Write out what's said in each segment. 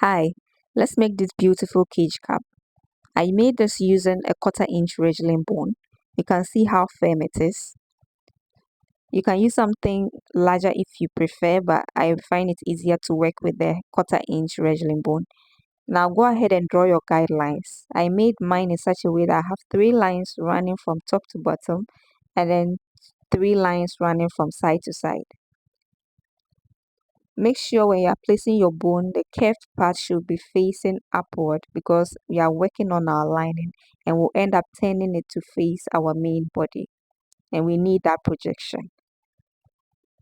Hi, let's make this beautiful cage cap. I made this using a 1/4 inch ridgeline bone. You can see how firm it is. You can use something larger if you prefer, but I find it easier to work with the 1/4 inch ridgeline bone. Now go ahead and draw your guidelines. I made mine in such a way that I have 3 lines running from top to bottom and then 3 lines running from side to side. Make sure when you are placing your bone, the curved part should be facing upward because we are working on our lining and we'll end up turning it to face our main body, and we need that projection.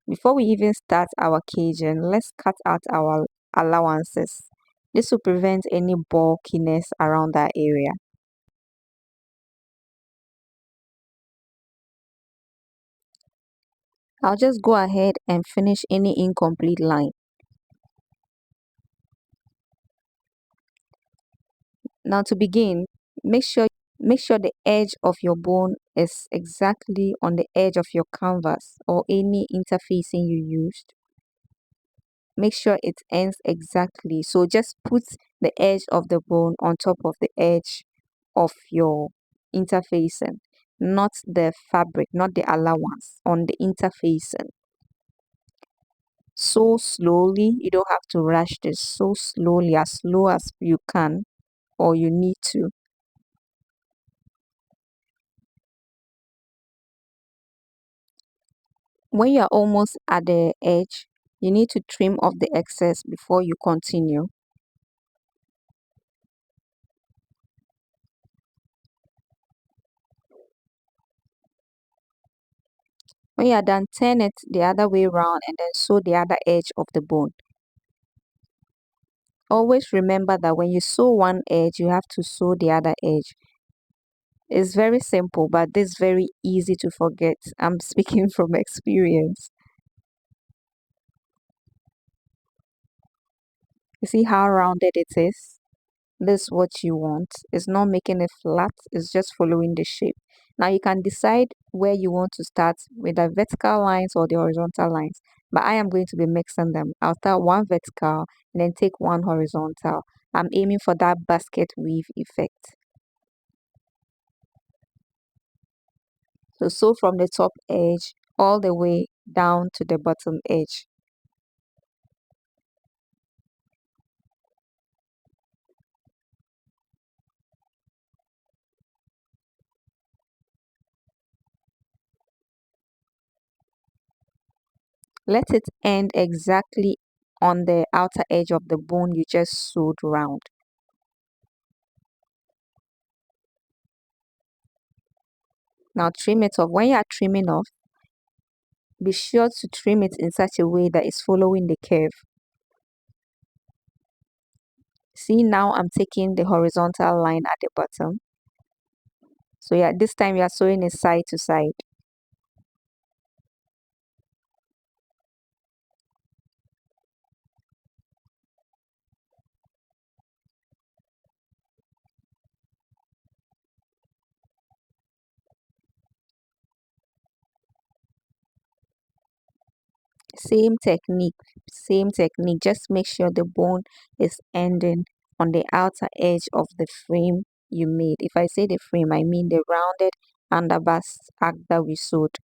Before we even start our caging, let's cut out our allowances. This will prevent any bulkiness around that area. I'll just go ahead and finish any incomplete line. Now to begin, make sure the edge of your bone is exactly on the edge of your canvas or any interfacing you used. Make sure it ends exactly. So just put the edge of the bone on top of the edge of your interfacing, not the fabric, not the allowance, on the interfacing. So slowly, you don't have to rush this, so slowly, as slow as you can or you need to. When you're almost at the edge, you need to trim off the excess before you continue. When you're done, turn it the other way around and then sew the other edge of the bone. Always remember that when you sew one edge, you have to sew the other edge. It's very simple, but this very easy to forget. I'm speaking from experience. You see how rounded it is? This is what you want. It's not making it flat, it's just following the shape. Now you can decide where you want to start with the vertical lines or the horizontal lines, but I am going to be mixing them. I'll start one vertical and then take one horizontal. I'm aiming for that basket weave effect. So sew from the top edge all the way down to the bottom edge. Let it end exactly on the outer edge of the bone you just sewed round. Now trim it off. When you are trimming off, be sure to trim it in such a way that it's following the curve. See, now I'm taking the horizontal line at the bottom. So yeah, this time you are sewing it side to side. Same technique, same technique. Just make sure the bone is ending on the outer edge of the frame you made. If I say the frame, I mean the rounded underbust arc that we sewed.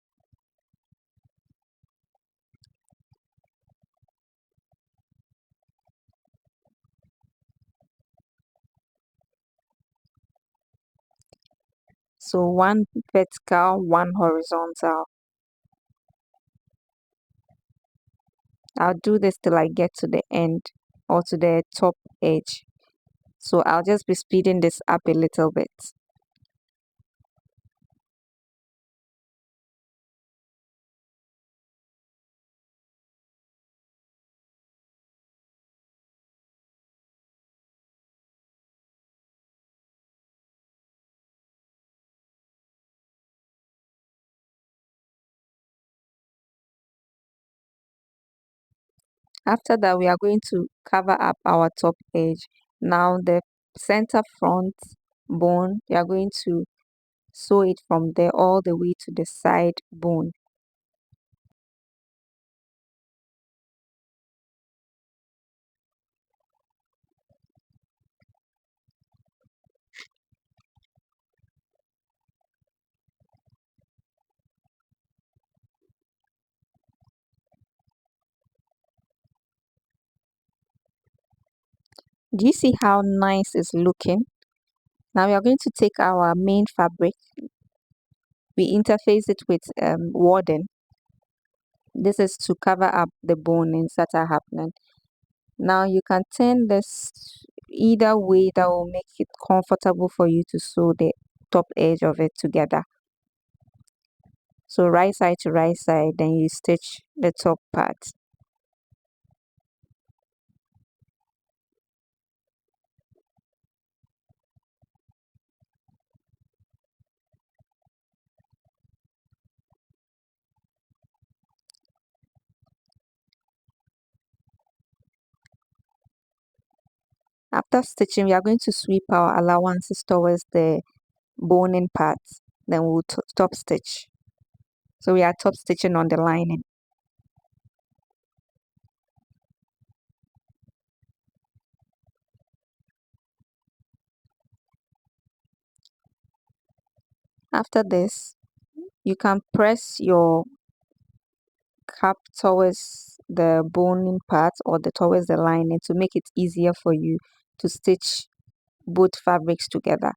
So one vertical, one horizontal. I'll do this till I get to the end or to the top edge. So I'll just be speeding this up a little bit. After that, we are going to cover up our top edge. Now the center front bone, we are going to sew it from there all the way to the side bone. Do you see how nice it's looking? Now we are going to take our main fabric. We interface it with warden. This is to cover up the bonings that are happening. Now you can turn this either way that will make it comfortable for you to sew the top edge of it together. So right side to right side, then you stitch the top part. After stitching, we are going to sweep our allowances towards the boning part. Then we'll top stitch. So we are top stitching on the lining. After this, you can press your cap towards the boning part or towards the lining to make it easier for you to stitch both fabrics together.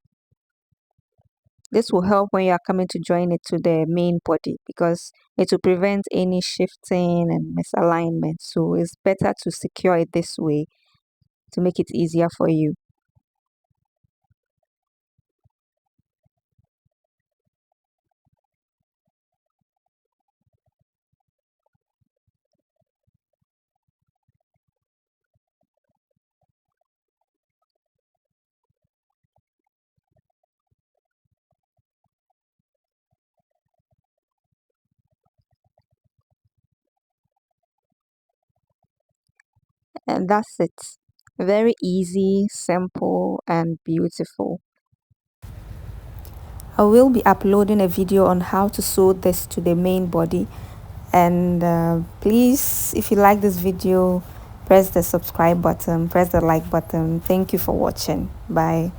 This will help when you are coming to join it to the main body because it will prevent any shifting and misalignment. So it's better to secure it this way to make it easier for you. And that's it. Very easy, simple, and beautiful. I will be uploading a video on how to sew this to the main body. And please, if you like this video, press the subscribe button, press the like button. Thank you for watching. Bye.